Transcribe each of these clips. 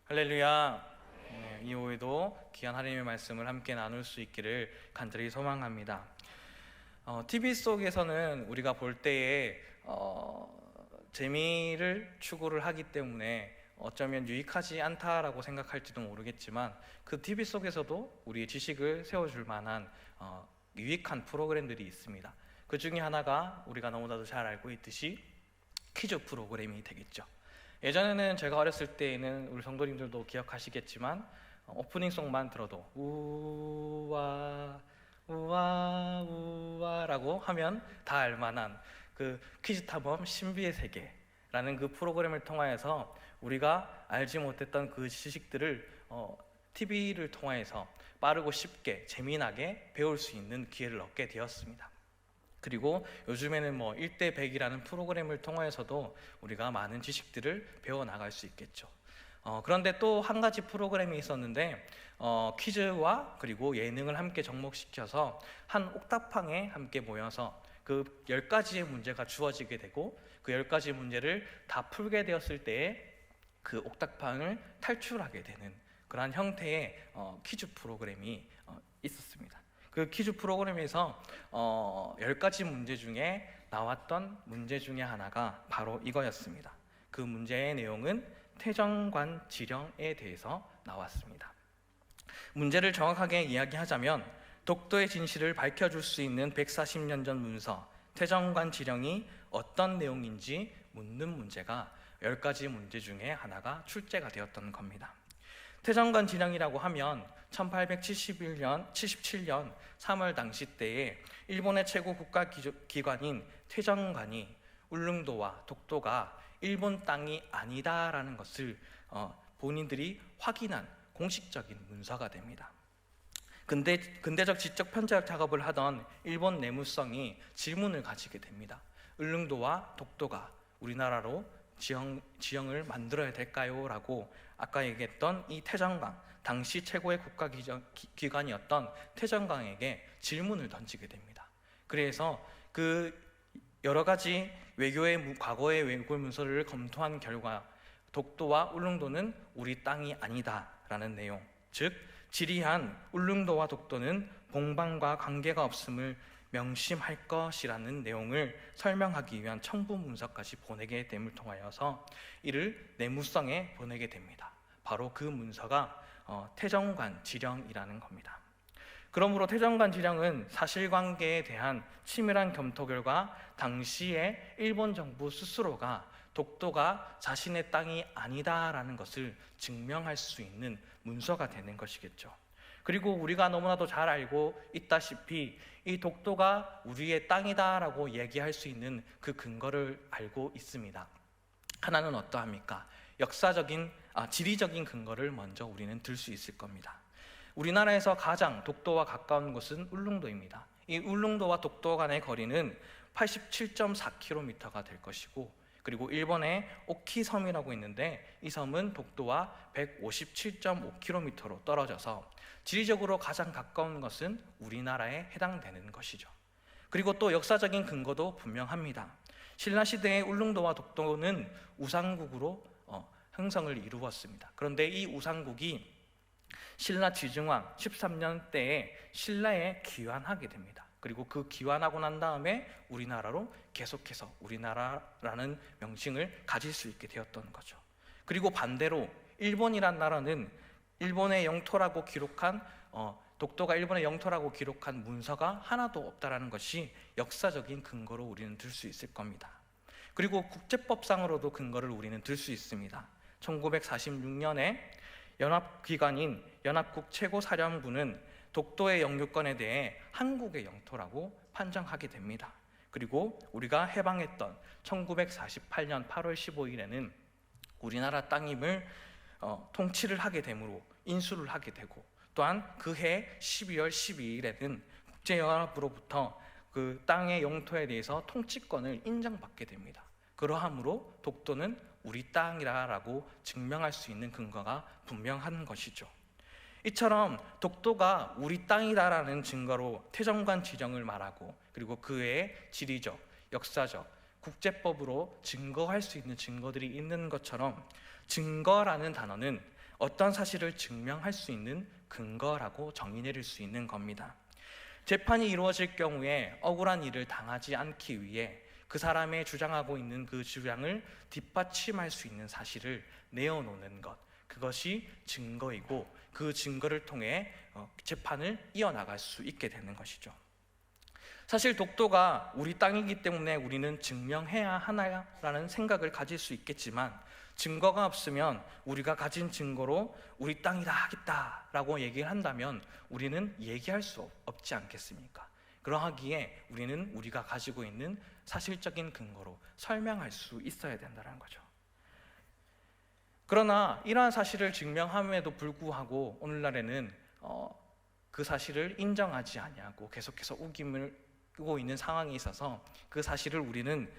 할렐루야. 이 오후에도 귀한 하나님의 말씀을 함께 나눌 수 있기를 간절히 소망합니다. TV 속에서는 우리가 볼 때에 재미를 추구를 하기 때문에 어쩌면 유익하지 않다라고 생각할지도 모르겠지만, 그 TV 속에서도 우리의 지식을 세워줄 만한 유익한 프로그램들이 있습니다. 그 중에 하나가 우리가 너무나도 잘 알고 있듯이 퀴즈 프로그램이 되겠죠. 예전에는 제가 어렸을 때에는 우리 성도님들도 기억하시겠지만, 오프닝송만 들어도 우와 우와 우와라고 하면 다 알만한 그 퀴즈 탐험 신비의 세계라는 그 프로그램을 통하여서 우리가 알지 못했던 그 지식들을 TV를 통해서 빠르고 쉽게 재미나게 배울 수 있는 기회를 얻게 되었습니다. 그리고 요즘에는 1대 100이라는 프로그램을 통해서도 우리가 많은 지식들을 배워나갈 수 있겠죠. 그런데 또 한 가지 프로그램이 있었는데, 퀴즈와 그리고 예능을 함께 접목시켜서 한 옥탑방에 함께 모여서 그 10가지의 문제가 주어지게 되고, 그 10가지 문제를 다 풀게 되었을 때에 그 옥탑방을 탈출하게 되는 그러한 형태의 퀴즈 프로그램이 있었습니다. 그 퀴즈 프로그램에서 10가지 문제 중에 나왔던 문제 중에 하나가 바로 이거였습니다. 그 문제의 내용은 태정관 지령에 대해서 나왔습니다. 문제를 정확하게 이야기하자면, 독도의 진실을 밝혀줄 수 있는 140년 전 문서 태정관 지령이 어떤 내용인지 묻는 문제가 10가지 문제 중에 하나가 출제가 되었던 겁니다. 태정관 지령이라고 하면 1877년 3월 당시 때에 일본의 최고 국가기관인 태정관이 울릉도와 독도가 일본 땅이 아니다라는 것을 본인들이 확인한 공식적인 문서가 됩니다. 근대적 지적 편집 작업을 하던 일본 내무성이 질문을 가지게 됩니다. 울릉도와 독도가 우리나라로 지형을 만들어야 될까요? 라고 아까 얘기했던 이 태정강, 당시 최고의 국가기관이었던 태정강에게 질문을 던지게 됩니다. 그래서 그 여러 가지 과거의 외교 문서를 검토한 결과 독도와 울릉도는 우리 땅이 아니다라는 내용, 즉 지리한 울릉도와 독도는 봉방과 관계가 없음을 명심할 것이라는 내용을 설명하기 위한 첨부 문서까지 보내게 됨을 통하여서 이를 내무성에 보내게 됩니다. 바로 그 문서가 태정관 지령이라는 겁니다. 그러므로 태정관 지령은 사실관계에 대한 치밀한 검토 결과 당시에 일본 정부 스스로가 독도가 자신의 땅이 아니다라는 것을 증명할 수 있는 문서가 되는 것이겠죠. 그리고 우리가 너무나도 잘 알고 있다시피 이 독도가 우리의 땅이다라고 얘기할 수 있는 그 근거를 알고 있습니다. 하나는 어떠합니까? 지리적인 근거를 먼저 우리는 들 수 있을 겁니다. 우리나라에서 가장 독도와 가까운 곳은 울릉도입니다. 이 울릉도와 독도 간의 거리는 87.4km가 될 것이고, 그리고 일본의 오키 섬이라고 있는데 이 섬은 독도와 157.5km로 떨어져서 지리적으로 가장 가까운 것은 우리나라에 해당되는 것이죠. 그리고 또 역사적인 근거도 분명합니다. 신라시대의 울릉도와 독도는 우상국으로 형성을 이루었습니다. 그런데 이 우상국이 신라 지증왕 13년 때에 신라에 귀환하게 됩니다. 그리고 그 귀환하고 난 다음에 우리나라로 계속해서 우리나라라는 명칭을 가질 수 있게 되었던 거죠. 그리고 반대로 일본이란 나라는 일본의 영토라고 기록한 독도가 일본의 영토라고 기록한 문서가 하나도 없다라는 것이 역사적인 근거로 우리는 들 수 있을 겁니다. 그리고 국제법상으로도 근거를 우리는 들 수 있습니다. 1946년에 연합기관인 연합국 최고사령부는 독도의 영유권에 대해 한국의 영토라고 판정하게 됩니다. 그리고 우리가 해방했던 1948년 8월 15일에는 우리나라 땅임을 통치를 하게 되므로 인수를 하게 되고, 또한 그해 12월 12일에는 국제연합으로부터 그 땅의 영토에 대해서 통치권을 인정받게 됩니다. 그러함으로 독도는 우리 땅이라고 증명할 수 있는 근거가 분명한 것이죠. 이처럼 독도가 우리 땅이다라는 증거로 태정관 지령을 말하고, 그리고 그 외에 지리적, 역사적, 국제법으로 증거할 수 있는 증거들이 있는 것처럼, 증거라는 단어는 어떤 사실을 증명할 수 있는 근거라고 정의 내릴 수 있는 겁니다. 재판이 이루어질 경우에 억울한 일을 당하지 않기 위해 그 사람의 주장하고 있는 그 주장을 뒷받침할 수 있는 사실을 내어놓는 것, 그것이 증거이고 그 증거를 통해 재판을 이어나갈 수 있게 되는 것이죠. 사실 독도가 우리 땅이기 때문에 우리는 증명해야 하나라는 생각을 가질 수 있겠지만, 증거가 없으면 우리가 가진 증거로 우리 땅이다 하겠다라고 얘기를 한다면 우리는 얘기할 수 없지 않겠습니까? 그러하기에 우리는 우리가 가지고 있는 사실적인 근거로 설명할 수 있어야 된다는 거죠. 그러나 이러한 사실을 증명함에도 불구하고 오늘날에는 그 사실을 인정하지 아니하고 계속해서 우기고 있는 상황이 있어서 그 사실을 우리는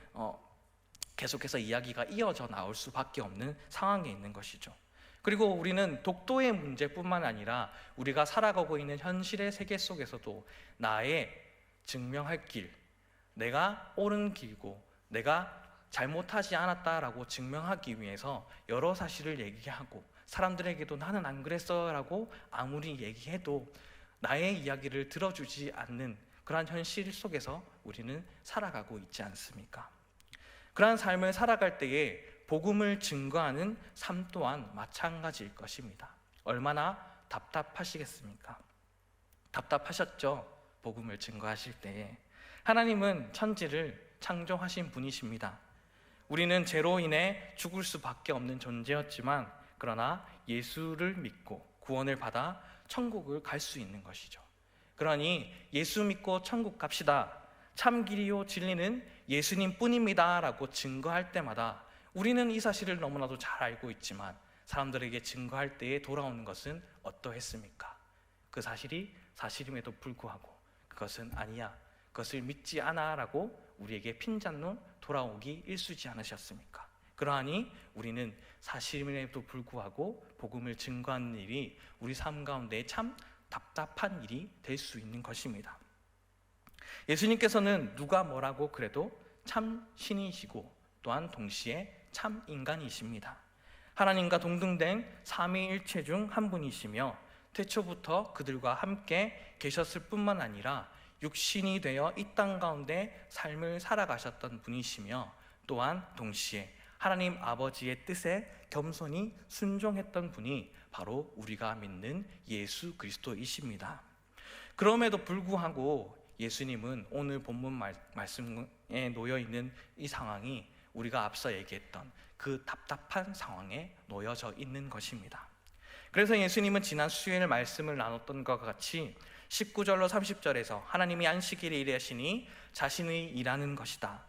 계속해서 이야기가 이어져 나올 수밖에 없는 상황에 있는 것이죠. 그리고 우리는 독도의 문제뿐만 아니라 우리가 살아가고 있는 현실의 세계 속에서도 나의 증명할 길, 내가 옳은 길고 내가 잘못하지 않았다라고 증명하기 위해서 여러 사실을 얘기하고, 사람들에게도 나는 안 그랬어 라고 아무리 얘기해도 나의 이야기를 들어주지 않는 그러한 현실 속에서 우리는 살아가고 있지 않습니까? 그러한 삶을 살아갈 때에 복음을 증거하는 삶 또한 마찬가지일 것입니다. 얼마나 답답하시겠습니까? 답답하셨죠? 복음을 증거하실 때에. 하나님은 천지를 창조하신 분이십니다. 우리는 죄로 인해 죽을 수밖에 없는 존재였지만, 그러나 예수를 믿고 구원을 받아 천국을 갈 수 있는 것이죠. 그러니 예수 믿고 천국 갑시다, 참 길이요 진리는 예수님 뿐입니다 라고 증거할 때마다 우리는 이 사실을 너무나도 잘 알고 있지만, 사람들에게 증거할 때에 돌아오는 것은 어떠했습니까? 그 사실이 사실임에도 불구하고 그것은 아니야, 그것을 믿지 않아 라고 우리에게 핀잔로 돌아오기 일쑤지 않으셨습니까? 그러하니 우리는 사실임에도 불구하고 복음을 증거하는 일이 우리 삶 가운데 참 답답한 일이 될 수 있는 것입니다. 예수님께서는 누가 뭐라고 그래도 참 신이시고 또한 동시에 참 인간이십니다. 하나님과 동등된 삼위일체 중 한 분이시며 태초부터 그들과 함께 계셨을 뿐만 아니라 육신이 되어 이 땅 가운데 삶을 살아가셨던 분이시며, 또한 동시에 하나님 아버지의 뜻에 겸손히 순종했던 분이 바로 우리가 믿는 예수 그리스도이십니다. 그럼에도 불구하고 예수님은 오늘 본문 말씀에 놓여 있는 이 상황이 우리가 앞서 얘기했던 그 답답한 상황에 놓여져 있는 것입니다. 그래서 예수님은 지난 수요일 말씀을 나눴던 것과 같이 19절로 30절에서 하나님이 안식일에 일하시니 자신의 일하는 것이다,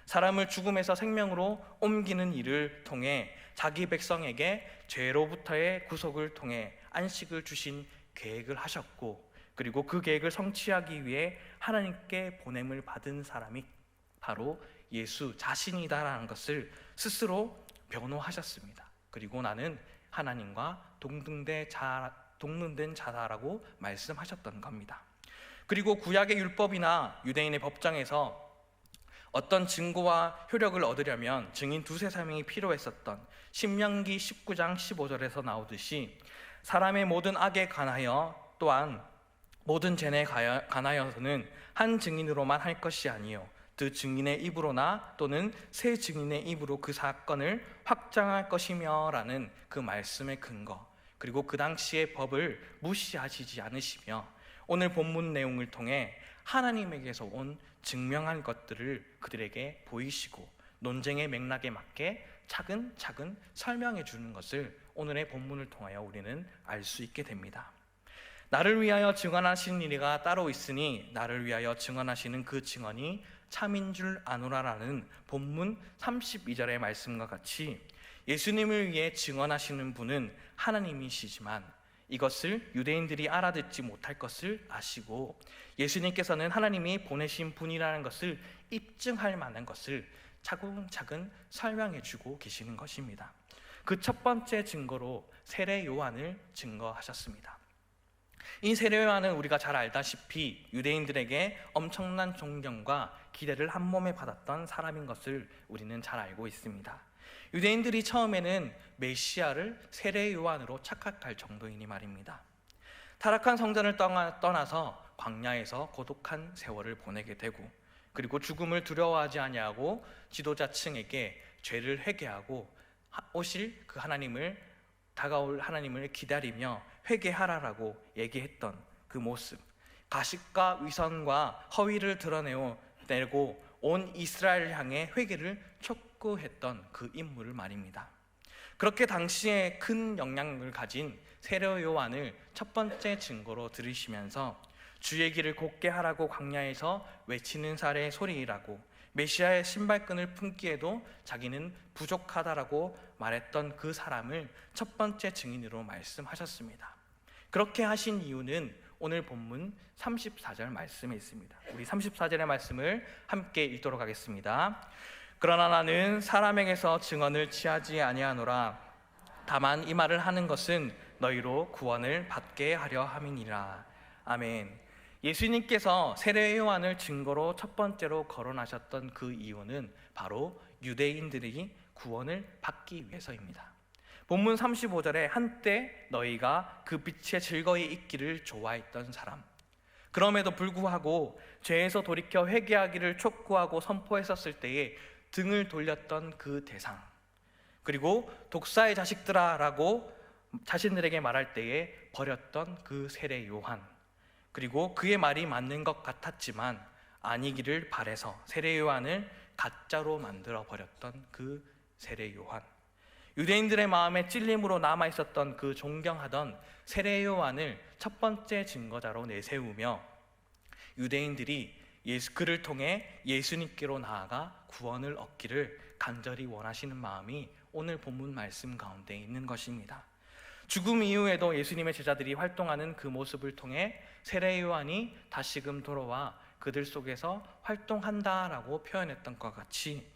사람을 죽음에서 생명으로 옮기는 일을 통해 자기 백성에게 죄로부터의 구속을 통해 안식을 주신 계획을 하셨고, 그리고 그 계획을 성취하기 위해 하나님께 보냄을 받은 사람이 바로 예수 자신이다라는 것을 스스로 변호하셨습니다. 그리고 나는 하나님과 동등된 자다라고 말씀하셨던 겁니다. 그리고 구약의 율법이나 유대인의 법정에서 어떤 증거와 효력을 얻으려면 증인 두세 사명이 필요했었던 신명기 19장 15절에서 나오듯이 사람의 모든 악에 관하여 또한 모든 죄에 관하여서는 한 증인으로만 할 것이 아니요 두 증인의 입으로나 또는 세 증인의 입으로 그 사건을 확정할 것이며 라는 그 말씀의 근거, 그리고 그 당시의 법을 무시하시지 않으시며 오늘 본문 내용을 통해 하나님에게서 온 증명한 것들을 그들에게 보이시고 논쟁의 맥락에 맞게 차근차근 설명해 주는 것을 오늘의 본문을 통하여 우리는 알 수 있게 됩니다. 나를 위하여 증언하신 이가 따로 있으니 나를 위하여 증언하시는 그 증언이 참인 줄 아노라라는 본문 32절의 말씀과 같이 예수님을 위해 증언하시는 분은 하나님이시지만 이것을 유대인들이 알아듣지 못할 것을 아시고 예수님께서는 하나님이 보내신 분이라는 것을 입증할 만한 것을 차근차근 설명해 주고 계시는 것입니다. 그 첫 번째 증거로 세례 요한을 증거하셨습니다. 이 세례 요한은 우리가 잘 알다시피 유대인들에게 엄청난 존경과 기대를 한 몸에 받았던 사람인 것을 우리는 잘 알고 있습니다. 유대인들이 처음에는 메시아를 세례 요한으로 착각할 정도이니 말입니다. 타락한 성전을 떠나서 광야에서 고독한 세월을 보내게 되고, 그리고 죽음을 두려워하지 아니하고 지도자층에게 죄를 회개하고 오실 그 다가올 하나님을 기다리며 회개하라라고 얘기했던 그 모습, 가식과 위선과 허위를 드러내고 온 이스라엘을 향해 회개를 촉구했던 그 인물을 말입니다. 그렇게 당시에 큰 영향력을 가진 세례 요한을 첫 번째 증거로 들으시면서 주의 길을 곱게 하라고 광야에서 외치는 사례의 소리라고, 메시아의 신발끈을 품기에도 자기는 부족하다라고 말했던 그 사람을 첫 번째 증인으로 말씀하셨습니다. 그렇게 하신 이유는 오늘 본문 34절 말씀에 있습니다. 우리 34절의 말씀을 함께 읽도록 하겠습니다. 그러나 나는 사람에게서 증언을 취하지 아니하노라. 다만 이 말을 하는 것은 너희로 구원을 받게 하려 함이니라. 아멘. 예수님께서 세례 요한을 증거로 첫 번째로 거론하셨던 그 이유는 바로 유대인들이 구원을 받기 위해서입니다. 본문 35절에 한때 너희가 그 빛에 즐거이 있기를 좋아했던 사람, 그럼에도 불구하고 죄에서 돌이켜 회개하기를 촉구하고 선포했었을 때에 등을 돌렸던 그 대상, 그리고 독사의 자식들아 라고 자신들에게 말할 때에 버렸던 그 세례 요한, 그리고 그의 말이 맞는 것 같았지만 아니기를 바래서 세례 요한을 가짜로 만들어 버렸던 그 세례 요한, 유대인들의 마음에 찔림으로 남아있었던 그 존경하던 세례 요한을 첫 번째 증거자로 내세우며 유대인들이 그를 통해 예수님께로 나아가 구원을 얻기를 간절히 원하시는 마음이 오늘 본문 말씀 가운데 있는 것입니다. 죽음 이후에도 예수님의 제자들이 활동하는 그 모습을 통해 세례 요한이 다시금 돌아와 그들 속에서 활동한다라고 표현했던 것 같이,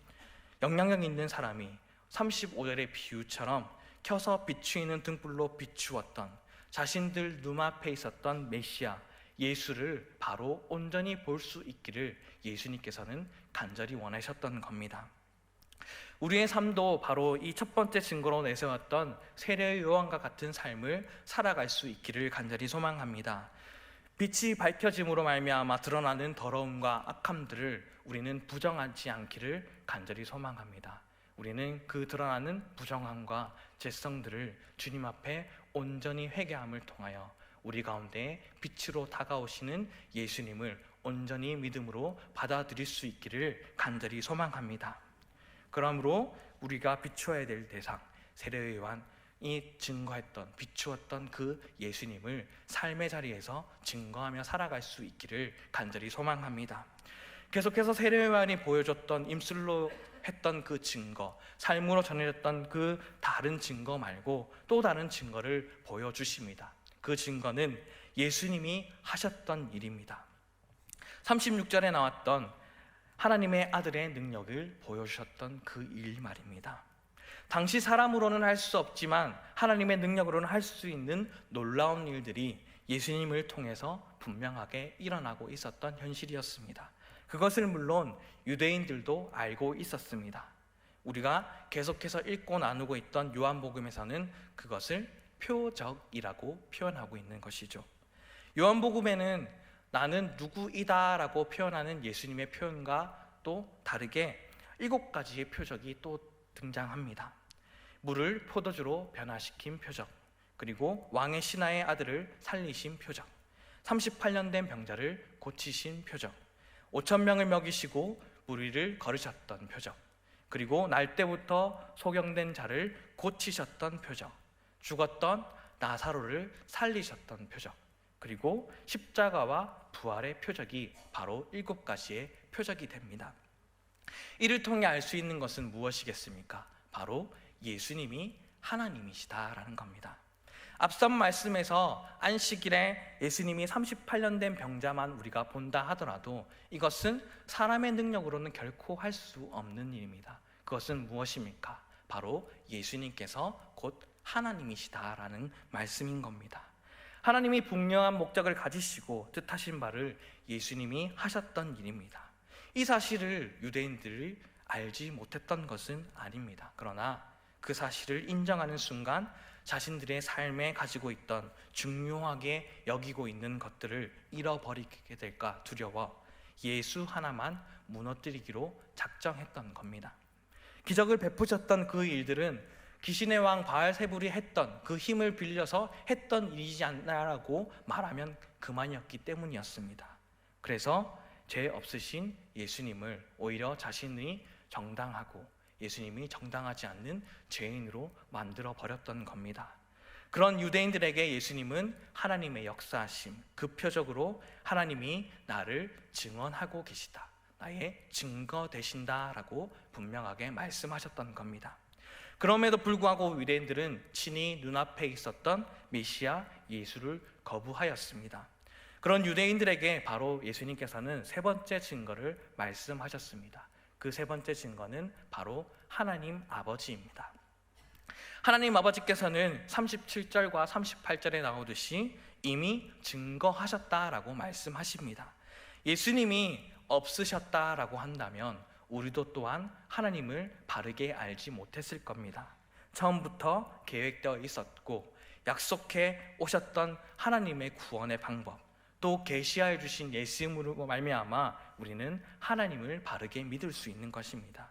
영향력 있는 사람이 35절의 비유처럼 켜서 비추이는 등불로 비추었던, 자신들 눈앞에 있었던 메시아 예수를 바로 온전히 볼 수 있기를 예수님께서는 간절히 원하셨던 겁니다. 우리의 삶도 바로 이 첫 번째 증거로 내세웠던 세례 요한과 같은 삶을 살아갈 수 있기를 간절히 소망합니다. 빛이 밝혀짐으로 말미암아 드러나는 더러움과 악함들을 우리는 부정하지 않기를 간절히 소망합니다. 우리는 그 드러나는 부정함과 죄성들을 주님 앞에 온전히 회개함을 통하여 우리 가운데 빛으로 다가오시는 예수님을 온전히 믿음으로 받아들일 수 있기를 간절히 소망합니다. 그러므로 우리가 비추어야 될 대상, 세례 요한이 증거했던, 비추었던 그 예수님을 삶의 자리에서 증거하며 살아갈 수 있기를 간절히 소망합니다. 계속해서 세례 요한이 보여줬던, 임술로 했던 그 증거, 삶으로 전해졌던 그 다른 증거 말고 또 다른 증거를 보여주십니다. 그 증거는 예수님이 하셨던 일입니다. 36절에 나왔던 하나님의 아들의 능력을 보여주셨던 그 일 말입니다. 당시 사람으로는 할 수 없지만 하나님의 능력으로는 할 수 있는 놀라운 일들이 예수님을 통해서 분명하게 일어나고 있었던 현실이었습니다. 그것을 물론 유대인들도 알고 있었습니다. 우리가 계속해서 읽고 나누고 있던 요한복음에서는 그것을 표적이라고 표현하고 있는 것이죠. 요한복음에는 나는 누구이다 라고 표현하는 예수님의 표현과 또 다르게 7가지의 표적이 또 등장합니다. 물을 포도주로 변화시킨 표적, 그리고 왕의 신하의 아들을 살리신 표적, 38년 된 병자를 고치신 표적, 5,000명을 먹이시고 무리를 걸으셨던 표적, 그리고 날 때부터 소경된 자를 고치셨던 표적, 죽었던 나사로를 살리셨던 표적, 그리고 십자가와 부활의 표적이 바로 7가지의 표적이 됩니다. 이를 통해 알 수 있는 것은 무엇이겠습니까? 바로 예수님이 하나님이시다라는 겁니다. 앞선 말씀에서 안식일에 예수님이 38년 된 병자만 우리가 본다 하더라도 이것은 사람의 능력으로는 결코 할 수 없는 일입니다. 그것은 무엇입니까? 바로 예수님께서 곧 하나님이시다라는 말씀인 겁니다. 하나님이 분명한 목적을 가지시고 뜻하신 바를 예수님이 하셨던 일입니다. 이 사실을 유대인들이 알지 못했던 것은 아닙니다. 그러나 그 사실을 인정하는 순간 자신들의 삶에 가지고 있던 중요하게 여기고 있는 것들을 잃어버리게 될까 두려워 예수 하나만 무너뜨리기로 작정했던 겁니다. 기적을 베푸셨던 그 일들은 귀신의 왕 바알세불이 했던 그 힘을 빌려서 했던 일이지 않나라고 말하면 그만이었기 때문이었습니다. 그래서 죄 없으신 예수님을 오히려 자신이 정당하고 예수님이 정당하지 않는 죄인으로 만들어 버렸던 겁니다. 그런 유대인들에게 예수님은 하나님의 역사하심, 그 표적으로 하나님이 나를 증언하고 계시다, 나의 증거 되신다라고 분명하게 말씀하셨던 겁니다. 그럼에도 불구하고 유대인들은 친히 눈앞에 있었던 메시아 예수를 거부하였습니다. 그런 유대인들에게 바로 예수님께서는 세 번째 증거를 말씀하셨습니다. 그 세 번째 증거는 바로 하나님 아버지입니다. 하나님 아버지께서는 37절과 38절에 나오듯이 이미 증거하셨다라고 말씀하십니다. 예수님이 없으셨다라고 한다면 우리도 또한 하나님을 바르게 알지 못했을 겁니다. 처음부터 계획되어 있었고 약속해 오셨던 하나님의 구원의 방법, 또 계시하여 주신 예수님으로 말미암아 우리는 하나님을 바르게 믿을 수 있는 것입니다.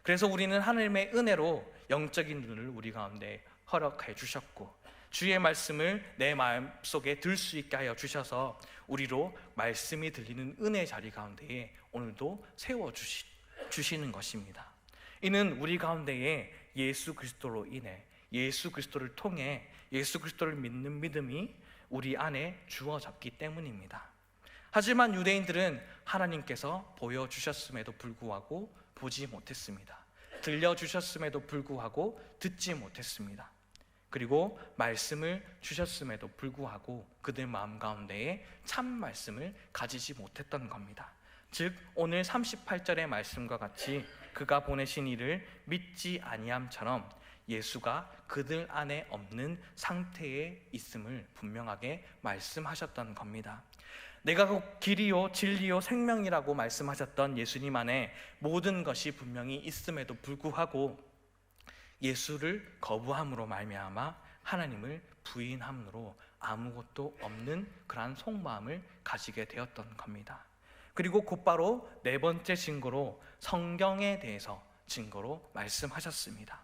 그래서 우리는 하나님의 은혜로 영적인 눈을 우리 가운데 허락해 주셨고 주의 말씀을 내 마음속에 들 수 있게 하여 주셔서 우리로 말씀이 들리는 은혜의 자리 가운데에 오늘도 세워주시는 것입니다. 이는 우리 가운데에 예수 그리스도로 인해, 예수 그리스도를 통해 예수 그리스도를 믿는 믿음이 우리 안에 주어졌기 때문입니다. 하지만 유대인들은 하나님께서 보여주셨음에도 불구하고 보지 못했습니다. 들려주셨음에도 불구하고 듣지 못했습니다. 그리고 말씀을 주셨음에도 불구하고 그들 마음 가운데에 참 말씀을 가지지 못했던 겁니다. 즉 오늘 38절의 말씀과 같이 그가 보내신 이를 믿지 아니함처럼 예수가 그들 안에 없는 상태에 있음을 분명하게 말씀하셨던 겁니다. 내가 곧 길이요 진리요 생명이라고 말씀하셨던 예수님 안에 모든 것이 분명히 있음에도 불구하고 예수를 거부함으로 말미암아 하나님을 부인함으로 아무것도 없는 그러한 속마음을 가지게 되었던 겁니다. 그리고 곧바로 네 번째 증거로 성경에 대해서 증거로 말씀하셨습니다.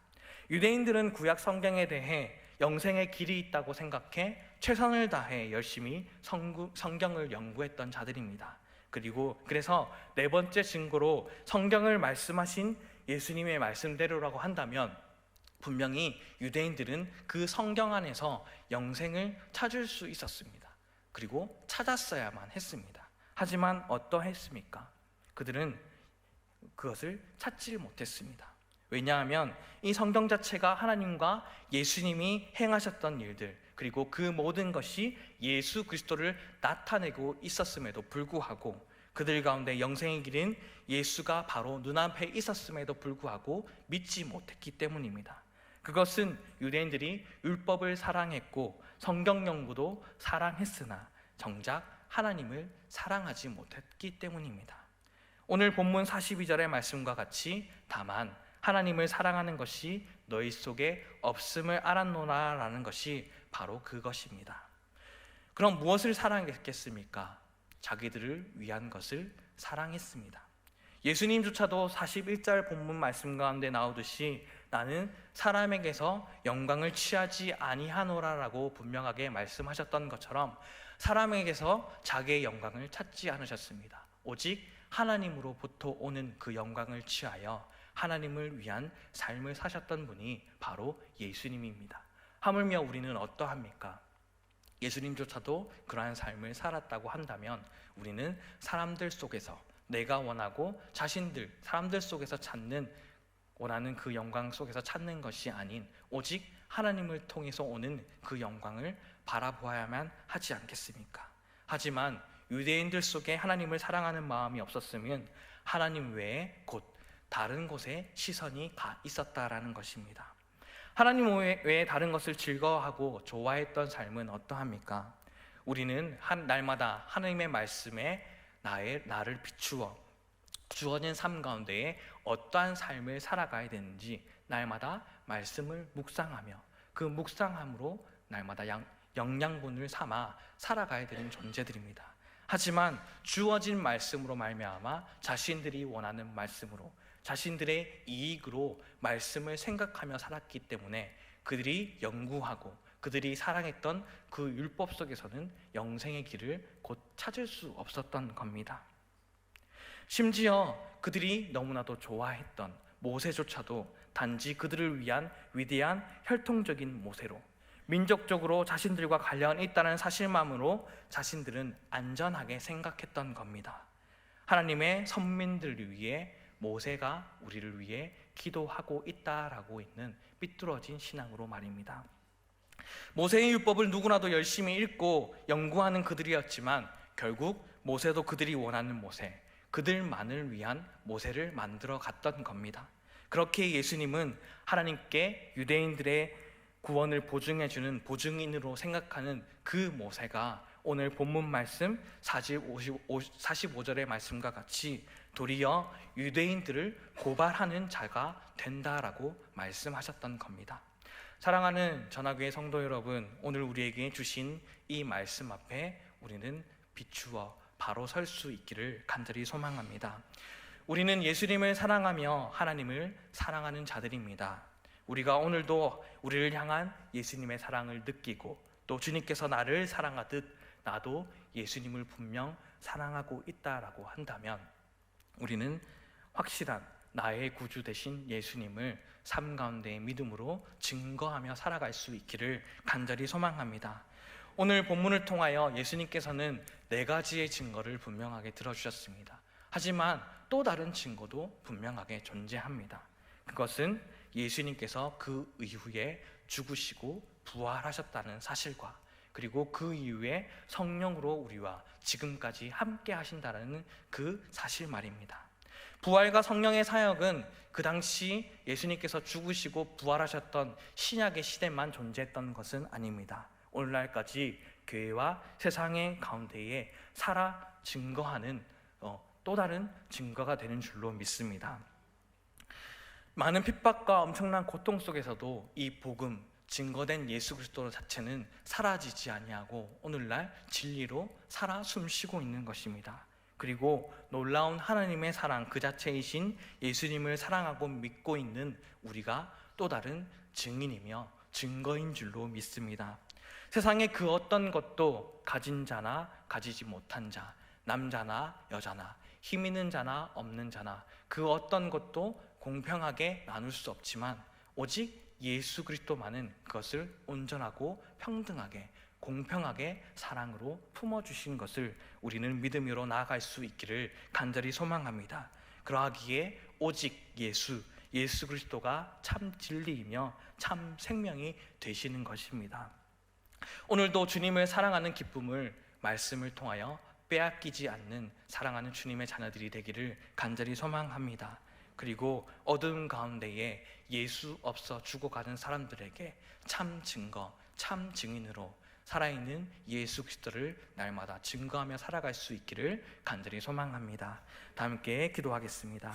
유대인들은 구약 성경에 대해 영생의 길이 있다고 생각해 최선을 다해 열심히 성경을 연구했던 자들입니다. 그래서 네 번째 증거로 성경을 말씀하신 예수님의 말씀대로라고 한다면 분명히 유대인들은 그 성경 안에서 영생을 찾을 수 있었습니다. 그리고 찾았어야만 했습니다. 하지만 어떠했습니까? 그들은 그것을 찾지 못했습니다. 왜냐하면 이 성경 자체가 하나님과 예수님이 행하셨던 일들, 그리고 그 모든 것이 예수 그리스도를 나타내고 있었음에도 불구하고 그들 가운데 영생의 길인 예수가 바로 눈앞에 있었음에도 불구하고 믿지 못했기 때문입니다. 그것은 유대인들이 율법을 사랑했고 성경 연구도 사랑했으나 정작 하나님을 사랑하지 못했기 때문입니다. 오늘 본문 42절의 말씀과 같이 다만 하나님을 사랑하는 것이 너희 속에 없음을 알았노라 라는 것이 바로 그것입니다. 그럼 무엇을 사랑했겠습니까? 자기들을 위한 것을 사랑했습니다. 예수님조차도 41절 본문 말씀 가운데 나오듯이 나는 사람에게서 영광을 취하지 아니하노라 라고 분명하게 말씀하셨던 것처럼 사람에게서 자기의 영광을 찾지 않으셨습니다. 오직 하나님으로부터 오는 그 영광을 취하여 하나님을 위한 삶을 사셨던 분이 바로 예수님입니다. 하물며 우리는 어떠합니까? 예수님조차도 그러한 삶을 살았다고 한다면 우리는 사람들 속에서 내가 원하고 사람들 속에서 원하는 그 영광 속에서 찾는 것이 아닌 오직 하나님을 통해서 오는 그 영광을 바라보아야만 하지 않겠습니까? 하지만 유대인들 속에 하나님을 사랑하는 마음이 없었으면 하나님 외에 곧 다른 곳에 시선이 가 있었다라는 것입니다. 하나님 외에 다른 것을 즐거워하고 좋아했던 삶은 어떠합니까? 우리는 날마다 하나님의 말씀에 나를 비추어 주어진 삶 가운데에 어떠한 삶을 살아가야 되는지 날마다 말씀을 묵상하며 그 묵상함으로 날마다 영양분을 삼아 살아가야 되는 존재들입니다. 하지만 주어진 말씀으로 말미암아 자신들이 원하는 말씀으로 자신들의 이익으로 말씀을 생각하며 살았기 때문에 그들이 연구하고 그들이 사랑했던 그 율법 속에서는 영생의 길을 곧 찾을 수 없었던 겁니다. 심지어 그들이 너무나도 좋아했던 모세조차도 단지 그들을 위한 위대한 혈통적인 모세로 민족적으로 자신들과 관련이 있다는 사실만으로 자신들은 안전하게 생각했던 겁니다. 하나님의 선민들을 위해 모세가 우리를 위해 기도하고 있다라고 있는 삐뚤어진 신앙으로 말입니다. 모세의 율법을 누구나도 열심히 읽고 연구하는 그들이었지만 결국 모세도 그들이 원하는 모세, 그들만을 위한 모세를 만들어 갔던 겁니다. 그렇게 예수님은 하나님께 유대인들의 구원을 보증해주는 보증인으로 생각하는 그 모세가 오늘 본문 말씀 45절의 말씀과 같이 도리어 유대인들을 고발하는 자가 된다라고 말씀하셨던 겁니다. 사랑하는 전화교회 성도 여러분, 오늘 우리에게 주신 이 말씀 앞에 우리는 비추어 바로 설 수 있기를 간절히 소망합니다. 우리는 예수님을 사랑하며 하나님을 사랑하는 자들입니다. 우리가 오늘도 우리를 향한 예수님의 사랑을 느끼고 또 주님께서 나를 사랑하듯 나도 예수님을 분명 사랑하고 있다라고 한다면 우리는 확실한 나의 구주 되신 예수님을 삶 가운데의 믿음으로 증거하며 살아갈 수 있기를 간절히 소망합니다. 오늘 본문을 통하여 예수님께서는 4가지의 증거를 분명하게 들어주셨습니다. 하지만 또 다른 증거도 분명하게 존재합니다. 그것은 예수님께서 그 이후에 죽으시고 부활하셨다는 사실과 그리고 그 이후에 성령으로 우리와 지금까지 함께 하신다는 그 사실 말입니다. 부활과 성령의 사역은 그 당시 예수님께서 죽으시고 부활하셨던 신약의 시대만 존재했던 것은 아닙니다. 오늘날까지 교회와 세상의 가운데에 살아 증거하는 또 다른 증거가 되는 줄로 믿습니다. 많은 핍박과 엄청난 고통 속에서도 이 복음, 증거된 예수 그리스도 자체는 사라지지 아니하고 오늘날 진리로 살아 숨쉬고 있는 것입니다. 그리고 놀라운 하나님의 사랑 그 자체이신 예수님을 사랑하고 믿고 있는 우리가 또 다른 증인이며 증거인 줄로 믿습니다. 세상의 그 어떤 것도 가진 자나 가지지 못한 자, 남자나 여자나 힘 있는 자나 없는 자나 그 어떤 것도 공평하게 나눌 수 없지만 오직 예수 그리스도만은 그것을 온전하고 평등하게 공평하게 사랑으로 품어주신 것을 우리는 믿음으로 나아갈 수 있기를 간절히 소망합니다. 그러하기에 오직 예수 그리스도가 참 진리이며 참 생명이 되시는 것입니다. 오늘도 주님을 사랑하는 기쁨을 말씀을 통하여 빼앗기지 않는 사랑하는 주님의 자녀들이 되기를 간절히 소망합니다. 그리고 어두운 가운데에 예수 없어 죽어가는 사람들에게 참 증거, 참 증인으로 살아있는 예수 그리스도를 날마다 증거하며 살아갈 수 있기를 간절히 소망합니다. 다 함께 기도하겠습니다.